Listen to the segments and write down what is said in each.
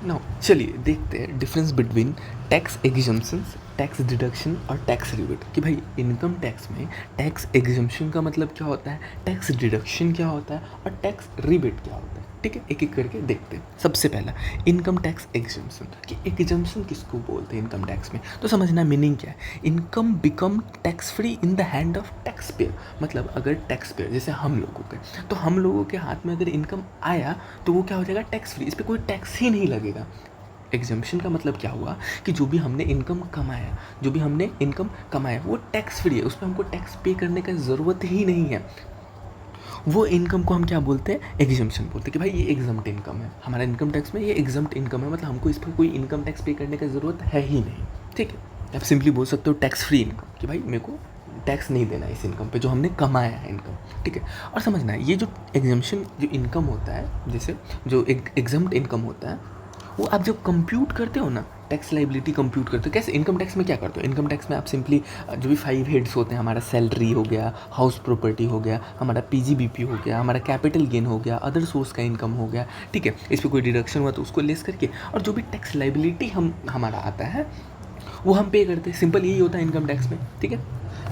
Now चलिए देखते हैं difference between tax exemptions, tax deduction और टैक्स रिबेट। कि भाई इनकम टैक्स में टैक्स एग्जम्पशन का मतलब क्या होता है, टैक्स डिडक्शन क्या होता है और टैक्स रिबेट क्या होता है। ठीक है, एक एक करके देखते हैं। सबसे पहला इनकम टैक्स एग्जम्पशन। कि एग्जम्पशन किसको बोलते हैं इनकम टैक्स में, तो समझना मीनिंग क्या है। Income become tax free in the hand of tax payer. मतलब अगर टैक्स पेयर जैसे हम लोगों के, तो हम लोगों के हाथ में अगर इनकम आया तो वो क्या हो जाएगा, टैक्स फ्री, इस पर कोई टैक्स ही नहीं लगेगा। एग्जम्पशन का मतलब क्या हुआ कि जो भी हमने इनकम कमाया, जो भी हमने इनकम कमाया वो टैक्स फ्री है, उस पर हमको टैक्स पे करने का ज़रूरत ही नहीं है। वो इनकम को हम क्या बोलते हैं, एग्जम्पशन बोलते हैं। कि भाई ये एग्जम्प्ट इनकम है, हमारा इनकम टैक्स में ये एग्जम्प्ट इनकम है, मतलब हमको इस पर कोई इनकम टैक्स पे करने की ज़रूरत है ही नहीं। ठीक है, आप सिंपली बोल सकते हो टैक्स फ्री इनकम, कि भाई मेरे को टैक्स नहीं देना इस इनकम पे जो हमने कमाया है इनकम। ठीक है, और समझना ये जो एग्जम्पशन जो इनकम होता है, जैसे जो एग्जम्प्ट इनकम होता है, वो आप जब कंप्यूट करते हो ना, टैक्स लाइबिलिटी कंप्यूट करते हो कैसे, इनकम टैक्स में क्या करते हो, इनकम टैक्स में आप सिंपली जो भी 5 हेड्स होते हैं, हमारा सैलरी हो गया, हाउस प्रॉपर्टी हो गया, हमारा पीजीबीपी हो गया, हमारा कैपिटल गेन हो गया, अदर सोर्स का इनकम हो गया। ठीक है, इस पर कोई डिडक्शन हुआ तो उसको लेस करके, और जो भी टैक्स लाइबिलिटी हमारा आता है वो हम पे करते हैं। सिंपल यही होता है इनकम टैक्स में। ठीक है,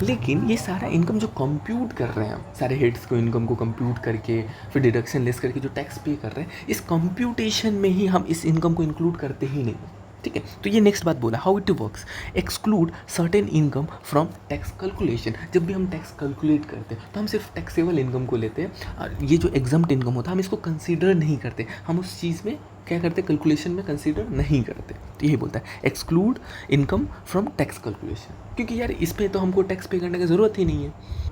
लेकिन ये सारा इनकम जो कंप्यूट कर रहे हैं हम, सारे हेड्स को इनकम को कंप्यूट करके फिर डिडक्शन लेस करके जो टैक्स पे कर रहे हैं, इस कंप्यूटेशन में ही हम इस इनकम को इंक्लूड करते ही नहीं। ठीक है, तो ये नेक्स्ट बात बोला, how it works, exclude certain income from tax calculation. जब भी हम टैक्स कैलकुलेट करते हैं तो हम सिर्फ टैक्सेबल इनकम को लेते हैं, और ये जो एग्जम्प्ट इनकम होता है हम इसको कंसीडर नहीं करते, हम उस चीज़ में क्या करते, कैलकुलेशन में कंसीडर नहीं करते। तो यही बोलता है exclude income from tax calculation, क्योंकि यार इस पर तो हमको टैक्स पे करने की ज़रूरत ही नहीं है।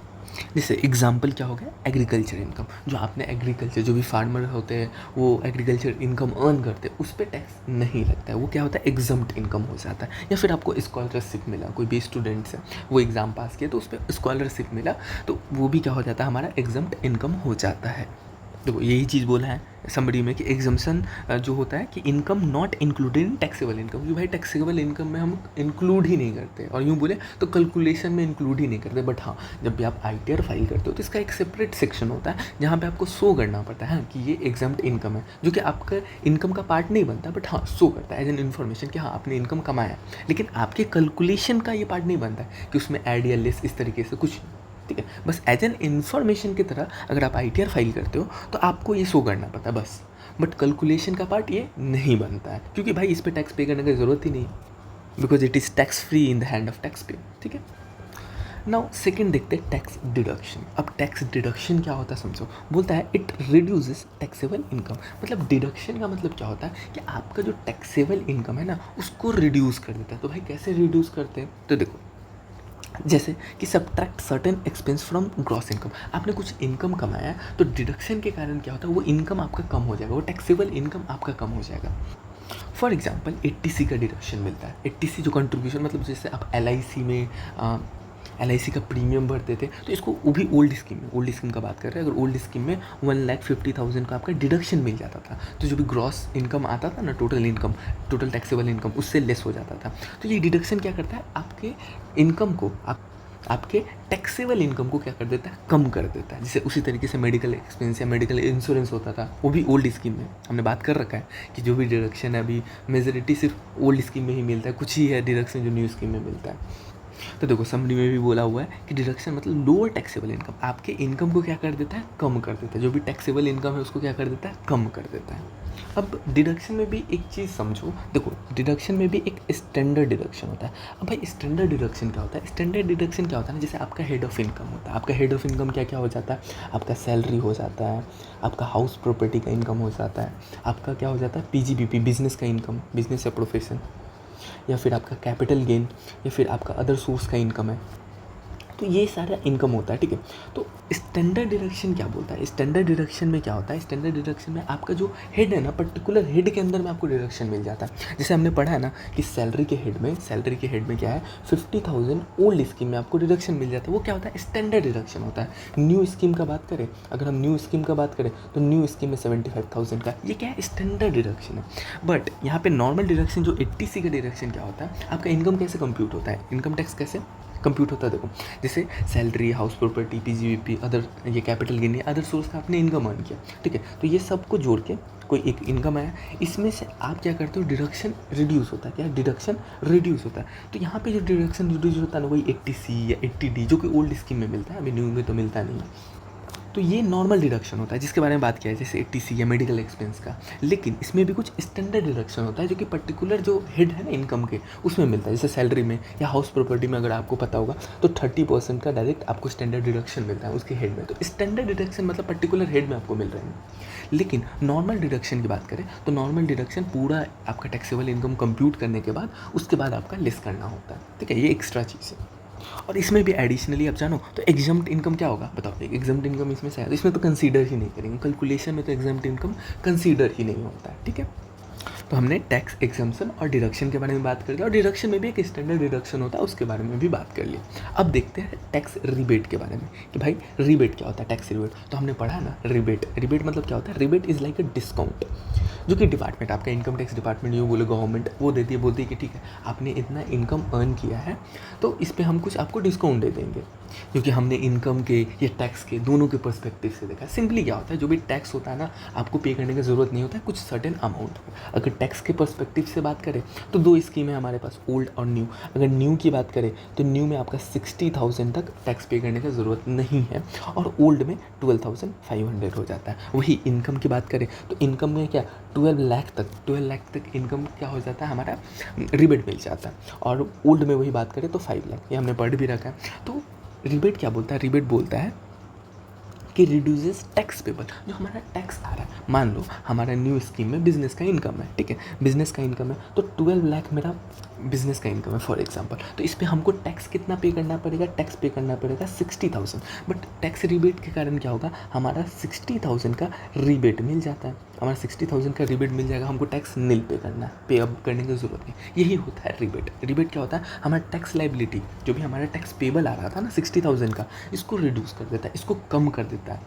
जैसे एग्जाम्पल क्या हो गया, एग्रीकल्चर इनकम, जो आपने एग्रीकल्चर, जो भी फार्मर होते हैं वो एग्रीकल्चर इनकम अर्न करते हैं, उस पर टैक्स नहीं लगता है, वो क्या होता है, एग्जम्प्ट इनकम हो जाता है। या फिर आपको स्कॉलरशिप मिला, कोई भी स्टूडेंट्स है वो एग्ज़ाम पास किया तो उस पर स्कॉलरशिप मिला, तो वो भी क्या हो जाता है, हमारा एग्जम्प्ट इनकम हो जाता है। देखो यही चीज़ बोला है समरी में कि एग्जम्पशन जो होता है कि income not included in taxable income, क्योंकि भाई टैक्सेबल इनकम में हम इंक्लूड ही नहीं करते, और यूँ बोले तो कैलकुलेशन में इंक्लूड ही नहीं करते। बट हाँ, जब भी आप आईटीआर फाइल करते हो तो इसका एक सेपरेट सेक्शन होता है जहाँ पे आपको शो करना पड़ता है कि ये एग्जम्प्ट इनकम है, जो कि आपका इनकम का पार्ट नहीं बनता, बट हाँ शो करता है एज एन इन्फॉर्मेशन कि हाँ आपने इनकम कमाया, लेकिन आपके कैलकुलेशन का ये पार्ट नहीं बनता है कि उसमें ऐड या लेस इस तरीके से कुछ। ठीक है, बस एज एन इन्फॉर्मेशन की तरह अगर आप आईटीआर फाइल करते हो तो आपको ये शो करना पड़ता है बस, बट कैलकुलेशन का पार्ट ये नहीं बनता है, क्योंकि भाई इस पर टैक्स पे करने की ज़रूरत ही नहीं, because it is tax free in the hand of tax पे। ठीक है, नाउ सेकंड देखते हैं टैक्स डिडक्शन। अब टैक्स डिडक्शन क्या होता है समझो, बोलता है इट रिड्यूसेस टैक्सेबल इनकम। मतलब डिडक्शन का मतलब क्या होता है कि आपका जो टैक्सेबल इनकम है ना उसको रिड्यूस कर देता है। तो भाई कैसे रिड्यूस करते हैं, तो देखो जैसे कि subtract certain expense from gross income, आपने कुछ इनकम कमाया तो डिडक्शन के कारण क्या होता है, वो इनकम आपका कम हो जाएगा, वो टैक्सेबल इनकम आपका कम हो जाएगा। फॉर एग्जाम्पल 80C का डिडक्शन मिलता है। 80C जो कंट्रीब्यूशन, मतलब जैसे आप LIC में LIC का प्रीमियम भरते थे, तो इसको वो भी ओल्ड स्कीम में, ओल्ड स्कीम का बात कर रहे हैं, अगर ओल्ड स्कीम में 1,50,000 का आपका डिडक्शन मिल जाता था, तो जो भी ग्रॉस इनकम आता था ना, total income, total taxable income, उससे लेस हो जाता था। तो ये डिडक्शन क्या करता है, आपके इनकम को, आपके टैक्सेबल इनकम को क्या कर देता है, कम कर देता है। जैसे उसी तरीके से मेडिकल एक्सपेंस या मेडिकल इंश्योरेंस होता था, वो भी ओल्ड स्कीम में हमने बात कर रखा है कि जो भी डिडक्शन है अभी मेजोरिटी सिर्फ ओल्ड स्कीम में ही मिलता है, कुछ ही है डिडक्शन जो न्यू स्कीम में मिलता है। तो देखो समरी में भी बोला हुआ है कि डिडक्शन मतलब लोअर टैक्सेबल इनकम, आपके इनकम को क्या कर देता है, कम कर देता है, जो भी टैक्सेबल इनकम है उसको क्या कर देता है, कम कर देता है। अब डिडक्शन में भी एक चीज़ समझो, देखो डिडक्शन में भी एक स्टैंडर्ड डिडक्शन होता है। अब भाई स्टैंडर्ड डिडक्शन क्या होता है, स्टैंडर्ड डिडक्शन क्या होता है ना, जैसे आपका हेड ऑफ इनकम होता है, आपका हेड ऑफ इनकम क्या क्या हो जाता है, आपका सैलरी हो जाता है, आपका हाउस प्रॉपर्टी का इनकम हो जाता है, आपका क्या हो जाता है, पीजीबीपी बिजनेस का इनकम, बिजनेस या प्रोफेशन, या फिर आपका कैपिटल गेन, या फिर आपका अदर सोर्स का इनकम है, तो ये सारा इनकम होता है। ठीक है, तो स्टैंडर्ड डिडक्शन क्या बोलता है, स्टैंडर्ड डिडक्शन में क्या होता है, स्टैंडर्ड डिडक्शन में आपका जो हेड है ना, पर्टिकुलर हेड के अंदर में आपको डिडक्शन मिल जाता है। जैसे हमने पढ़ा है ना कि सैलरी के हेड में क्या है, 50,000 ओल्ड स्कीम में आपको डिडक्शन मिल जाता है, वो क्या होता है, स्टैंडर्ड डिडक्शन होता है। न्यू स्कीम का बात करें, अगर हम न्यू स्कीम का बात करें तो न्यू स्कीम में 75,000 का, ये क्या है, स्टैंडर्ड डिडक्शन है। बट यहाँ पे नॉर्मल डिडक्शन जो 80C का डिडक्शन क्या होता है, आपका इनकम कैसे कंप्यूट होता है, इनकम टैक्स कैसे कंप्यूट होता है। देखो जैसे सैलरी, हाउस प्रॉपर्टी, पीजीवीपी, अदर ये कैपिटल गेन, अदर सोर्स का आपने इनकम अर्न किया, ठीक है। तो ये सब को जोड़ के कोई एक इनकम आया, इसमें से आप क्या करते हो, डिडक्शन रिड्यूस होता है। क्या डिडक्शन रिड्यूस होता है। तो यहाँ पे जो डिडक्शन रिड्यूस होता है ना, वही 80C या 80D जो कि ओल्ड स्कीम में मिलता है, अभी न्यू में तो मिलता नहीं है। तो ये नॉर्मल डिडक्शन होता है जिसके बारे में बात किया है, जैसे 80C या मेडिकल एक्सपेंस का। लेकिन इसमें भी कुछ स्टैंडर्ड डिडक्शन होता है जो कि पर्टिकुलर जो हेड है ना इनकम के, उसमें मिलता है। जैसे सैलरी में या हाउस प्रॉपर्टी में अगर आपको पता होगा तो 30% का डायरेक्ट आपको स्टैंडर्ड डिडक्शन मिलता है उसके हेड में। तो स्टैंडर्ड डिडक्शन मतलब पर्टिकुलर हेड में आपको मिल रहे हैं। लेकिन नॉर्मल डिडक्शन की बात करें तो नॉर्मल डिडक्शन पूरा आपका टैक्सेबल इनकम कंप्यूट करने के बाद उसके बाद आपका लेस करना होता है, ठीक है। ये एक्स्ट्रा चीज़ है। और इसमें भी एडिशनली आप जानो तो एग्जम्प्ट इनकम क्या होगा, बताओ। एग्जम्प्ट इनकम इसमें से है, तो इसमें तो कंसीडर ही नहीं करेंगे कैलकुलेशन में, तो एग्जम्प्ट इनकम कंसीडर ही नहीं होता है, ठीक है। तो हमने टैक्स एग्जम्पशन और डिडक्शन के बारे में बात कर लिया, और डिडक्शन में भी एक स्टैंडर्ड डिडक्शन होता है उसके बारे में भी बात कर लिया। अब देखते हैं टैक्स रिबेट के बारे में कि भाई रिबेट क्या होता है, टैक्स रिबेट। तो हमने पढ़ा ना रिबेट, रिबेट मतलब क्या होता है, rebate is like a discount जो कि डिपार्टमेंट, आपका इनकम टैक्स डिपार्टमेंट जो बोले गवर्नमेंट, वो देती है, बोलती है कि ठीक है आपने इतना इनकम अर्न किया है तो इस पर हम कुछ आपको डिस्काउंट दे देंगे, क्योंकि हमने इनकम के या टैक्स के दोनों के पर्सपेक्टिव से देखा। सिंपली क्या होता है, जो भी टैक्स होता है ना आपको पे करने की ज़रूरत नहीं होता है कुछ सर्टेन अमाउंट। अगर टैक्स के पर्सपेक्टिव से बात करें तो दो स्कीम है हमारे पास, ओल्ड और न्यू। अगर न्यू की बात करें तो न्यू में आपका 60,000 तक टैक्स पे करने की ज़रूरत नहीं है, और ओल्ड में 12,500 हो जाता है। वही इनकम की बात करें तो इनकम में क्या 12 लाख तक इनकम क्या हो जाता है हमारा, रिबेट मिल जाता है। और ओल्ड में वही बात करें तो 5 लाख, ये हमने पढ़ भी रखा है। तो रिबेट क्या बोलता है, रिबेट बोलता है कि रिड्यूसेस टैक्स पेबल, जो हमारा टैक्स आ रहा है। मान लो हमारा न्यू स्कीम में बिजनेस का इनकम है, ठीक है, बिजनेस का इनकम है तो 12 लाख मेरा बिजनेस का इनकम है फॉर एग्जांपल। तो इस पर हमको टैक्स कितना पे करना पड़ेगा, टैक्स पे करना पड़ेगा 60,000। बट टैक्स रिबेट के कारण क्या होगा, हमारा 60,000 का रिबेट मिल जाता है, हमारा 60,000 का रिबेट मिल जाएगा, हमको टैक्स नील पे करना है, पे अब करने की ज़रूरत नहीं। यही होता है रिबेट। रिबेट क्या होता है, हमारा टैक्स लाइबिलिटी जो भी हमारा टैक्स पेबल आ रहा था ना 60,000 का, इसको रिड्यूस कर देता है, इसको कम कर देता है।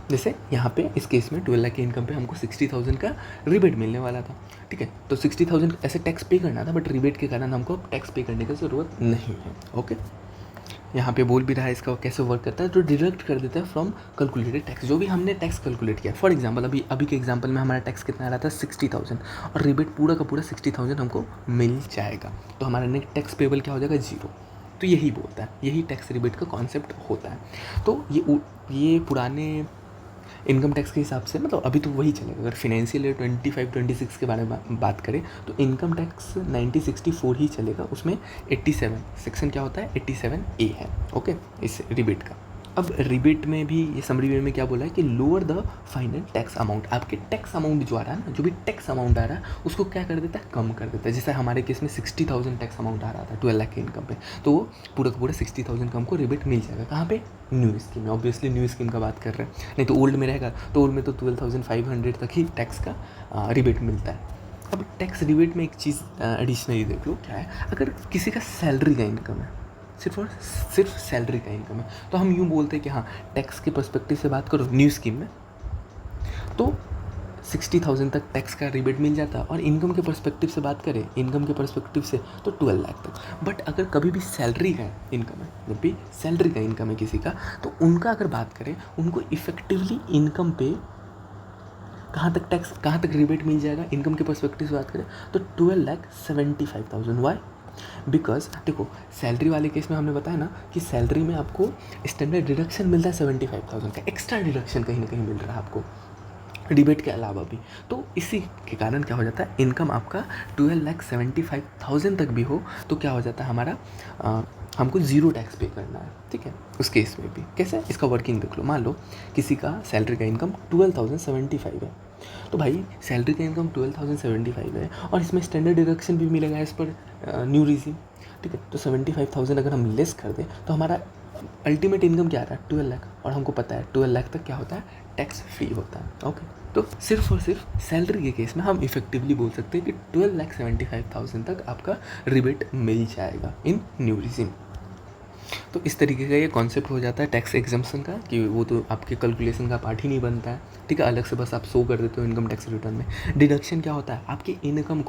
जैसे यहाँ पे इस केस में 12 लाख की इनकम पे हमको 60,000 का रिबेट मिलने वाला था, ठीक है। तो 60,000 ऐसे टैक्स पे करना था, बट रिबेट के कारण हमको अब टैक्स पे करने की ज़रूरत नहीं है, ओके। यहाँ पे बोल भी रहा है इसका कैसे वर्क करता है, तो डिडक्ट कर देता है फ्रॉम कैलकुलेटेड टैक्स, जो भी हमने टैक्स कैलकुलेट किया। फॉर एग्जांपल अभी के एग्जांपल में हमारा टैक्स कितना आ रहा था 60,000, और रिबेट पूरा का पूरा 60,000 हमको मिल जाएगा, तो हमारा नेट टैक्स पेबल क्या हो जाएगा, 0। तो यही बोलता है, यही टैक्स रिबेट का कॉन्सेप्ट होता है। तो ये पुराने इनकम टैक्स के हिसाब से मतलब अभी तो वही चलेगा। अगर फिनेंशियल ईयर 25-26 के बारे में बात करें तो इनकम टैक्स 1964 ही चलेगा, उसमें 87 सेक्शन क्या होता है, 87A है, ओके, इस रिबेट का। अब रिबेट में भी ये समरी वे में क्या बोला है कि lower the final tax amount, आपके टैक्स अमाउंट जो आ रहा है ना, जो भी टैक्स अमाउंट आ रहा है उसको क्या कर देता है, कम कर देता है। जैसे हमारे केस में 60,000 टैक्स अमाउंट आ रहा था 12 लाख के इनकम पे, तो वो पूरा का पूरा 60,000 का हमको रिबेट मिल जाएगा। कहाँ पे, न्यू स्कीम में। ऑब्वियसली न्यू स्कीम का बात कर रहे हैं, नहीं तो ओल्ड में रहेगा तो ओल्ड में तो 12,500 तक ही टैक्स का रिबेट मिलता है। अब टैक्स रिबेट में एक चीज़ एडिशनली देख लो क्या है, अगर किसी का सैलरी का इनकम है, सिर्फ और सिर्फ सैलरी का इनकम है, तो हम यूँ बोलते हैं कि हाँ टैक्स के पर्सपेक्टिव से बात करो न्यू स्कीम में तो 60,000 तक टैक्स का रिबेट मिल जाता है, और इनकम के पर्सपेक्टिव से बात करें, इनकम के पर्सपेक्टिव से तो 12 लाख तक। बट अगर कभी भी सैलरी का इनकम है, जब भी सैलरी का इनकम है किसी का, तो उनका अगर बात करें, उनको इफेक्टिवली इनकम पे कहाँ तक रिबेट मिल जाएगा, इनकम के पर्सपेक्टिव से बात करें तो 12,75,000। वाई, बिकॉज देखो सैलरी वाले केस में हमने बताया ना कि सैलरी में आपको स्टैंडर्ड डिडक्शन मिलता है 75,000 का, एक्स्ट्रा डिडक्शन कहीं ना कहीं मिल रहा है आपको रिबेट के अलावा भी। तो इसी के कारण क्या हो जाता है, इनकम आपका 12,75,000 तक भी हो तो क्या हो जाता है हमारा, हमको 0 टैक्स पे करना है, ठीक है। उस केस में भी कैसे, इसका वर्किंग देख लो। मान लो किसी का सैलरी का इनकम 12,075 है, तो भाई सैलरी का इनकम 12,075 है और इसमें स्टैंडर्ड डिडक्शन भी मिलेगा एज़ पर न्यू रिजीम, ठीक है। तो 75,000 अगर हम लेस कर दें तो हमारा अल्टीमेट इनकम क्या आ रहा है, 12 लाख, और हमको पता है 12 लाख तक क्या होता है, टैक्स फ्री होता है, ओके। तो सिर्फ और सिर्फ सैलरी के केस में हम इफेक्टिवली बोल सकते हैं कि 12,75,000 तक आपका रिबेट मिल जाएगा इन न्यू रिजीम। तो इस तरीके का ये कॉन्सेप्ट हो जाता है टैक्स एग्जम्पशन का, कि वो तो आपके कैलकुलेशन का पार्ट ही नहीं बनता है, ठीक है, अलग से बस आप शो कर देते हो इनकम टैक्स रिटर्न में। डिडक्शन क्या होता है, आपकी इनकम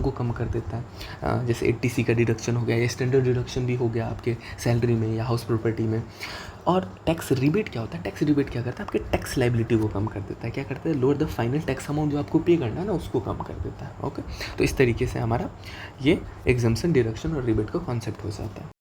को कम कर देता है। जैसे 80C का डिडक्शन हो गया, या स्टैंडर्ड डिडक्शन भी हो गया आपके सैलरी में या हाउस प्रॉपर्टी में। और टैक्स रिबेट क्या होता है, टैक्स रिबेट क्या करता है, आपके टैक्स लाइबिलिटी को कम कर देता है। क्या करता है, lower the final tax amount जो आपको पे करना है ना, उसको कम कर देता है। ओके, तो इस तरीके से हमारा ये एग्जम्पशन, डिडक्शन और रिबेट का कॉन्सेप्ट हो जाता है।